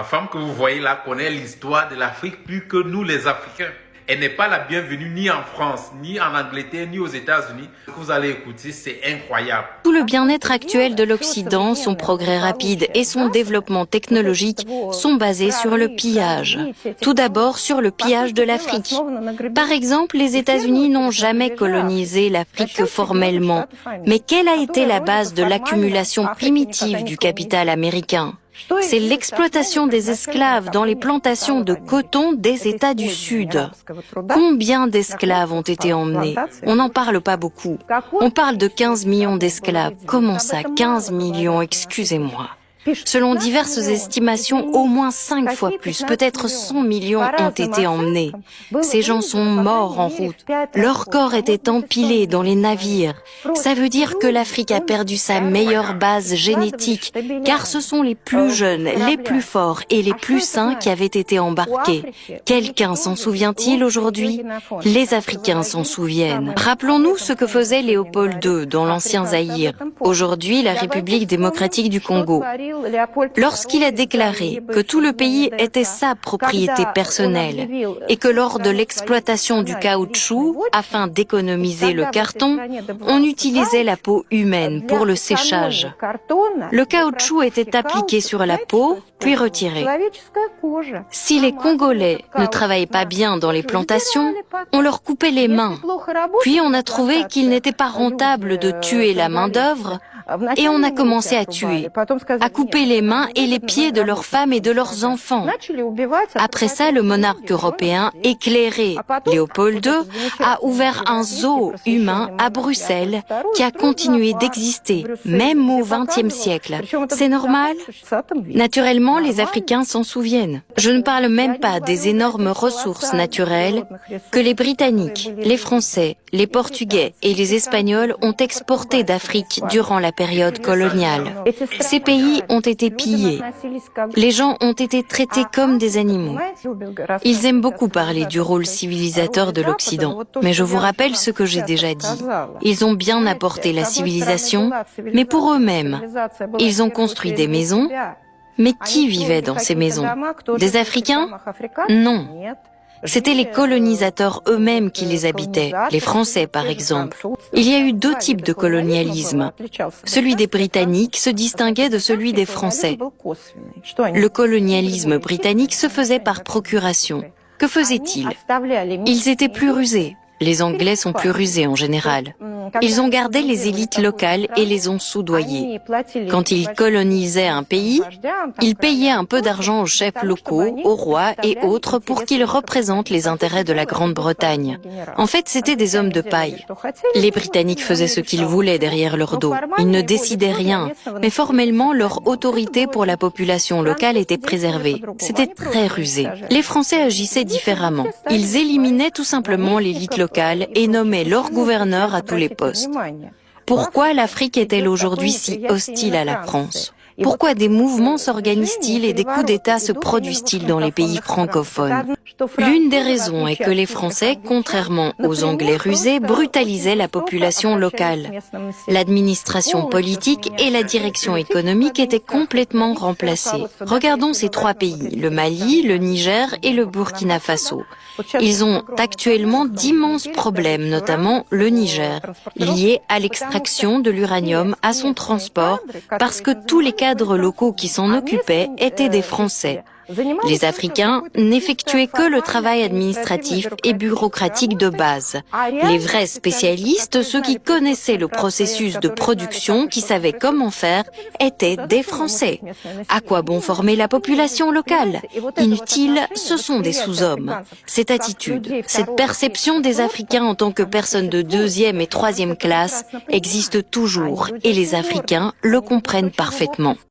La femme que vous voyez là connaît l'histoire de l'Afrique plus que nous les Africains. Elle n'est pas la bienvenue ni en France, ni en Angleterre, ni aux États-Unis. Ce que vous allez écouter, c'est incroyable. Tout le bien-être actuel de l'Occident, son progrès rapide et son développement technologique sont basés sur le pillage. Tout d'abord sur le pillage de l'Afrique. Par exemple, les États-Unis n'ont jamais colonisé l'Afrique formellement. Mais quelle a été la base de l'accumulation primitive du capital américain ? C'est l'exploitation des esclaves dans les plantations de coton des États du Sud. Combien d'esclaves ont été emmenés? On n'en parle pas beaucoup. On parle de 15 millions d'esclaves. Comment ça, 15 millions, excusez-moi. Selon diverses estimations, au moins 5 fois plus, peut-être 100 millions ont été emmenés. Ces gens sont morts en route. Leurs corps étaient empilés dans les navires. Ça veut dire que l'Afrique a perdu sa meilleure base génétique, car ce sont les plus jeunes, les plus forts et les plus sains qui avaient été embarqués. Quelqu'un s'en souvient-il aujourd'hui? Les Africains s'en souviennent. Rappelons-nous ce que faisait Léopold II dans l'ancien Zaïre, aujourd'hui la République démocratique du Congo. Lorsqu'il a déclaré que tout le pays était sa propriété personnelle et que lors de l'exploitation du caoutchouc, afin d'économiser le carton, on utilisait la peau humaine pour le séchage. Le caoutchouc était appliqué sur la peau, puis retiré. Si les Congolais ne travaillaient pas bien dans les plantations, on leur coupait les mains. Puis on a trouvé qu'il n'était pas rentable de tuer la main-d'œuvre, et on a commencé à tuer, à couper les mains et les pieds de leurs femmes et de leurs enfants. Après ça, le monarque européen, éclairé, Léopold II, a ouvert un zoo humain à Bruxelles qui a continué d'exister, même au XXe siècle. C'est normal? Naturellement, les Africains s'en souviennent. Je ne parle même pas des énormes ressources naturelles que les Britanniques, les Français, les Portugais et les Espagnols ont exportées d'Afrique durant la période coloniale. Ces pays ont été pillés. Les gens ont été traités comme des animaux. Ils aiment beaucoup parler du rôle civilisateur de l'Occident. Mais je vous rappelle ce que j'ai déjà dit. Ils ont bien apporté la civilisation, mais pour eux-mêmes. Ils ont construit des maisons, mais qui vivait dans ces maisons? Des Africains? Non. C'étaient les colonisateurs eux-mêmes qui les habitaient, les Français par exemple. Il y a eu deux types de colonialisme. Celui des Britanniques se distinguait de celui des Français. Le colonialisme britannique se faisait par procuration. Que faisaient-ils? Ils étaient plus rusés. Les Anglais sont plus rusés en général. Ils ont gardé les élites locales et les ont soudoyées. Quand ils colonisaient un pays, ils payaient un peu d'argent aux chefs locaux, aux rois et autres pour qu'ils représentent les intérêts de la Grande-Bretagne. En fait, c'étaient des hommes de paille. Les Britanniques faisaient ce qu'ils voulaient derrière leur dos. Ils ne décidaient rien, mais formellement, leur autorité pour la population locale était préservée. C'était très rusé. Les Français agissaient différemment. Ils éliminaient tout simplement l'élite locale et nommaient leur gouverneur à tous les postes. Pourquoi l'Afrique est-elle aujourd'hui si hostile à la France? Pourquoi des mouvements s'organisent-ils et des coups d'État se produisent-ils dans les pays francophones? L'une des raisons est que les Français, contrairement aux Anglais rusés, brutalisaient la population locale. L'administration politique et la direction économique étaient complètement remplacées. Regardons ces trois pays, le Mali, le Niger et le Burkina Faso. Ils ont actuellement d'immenses problèmes, notamment le Niger, liés à l'extraction de l'uranium, à son transport, parce que tous les cadres locaux qui s'en occupaient étaient des Français. Les Africains n'effectuaient que le travail administratif et bureaucratique de base. Les vrais spécialistes, ceux qui connaissaient le processus de production, qui savaient comment faire, étaient des Français. À quoi bon former la population locale? Inutile, ce sont des sous-hommes. Cette attitude, cette perception des Africains en tant que personnes de deuxième et troisième classe existe toujours et les Africains le comprennent parfaitement.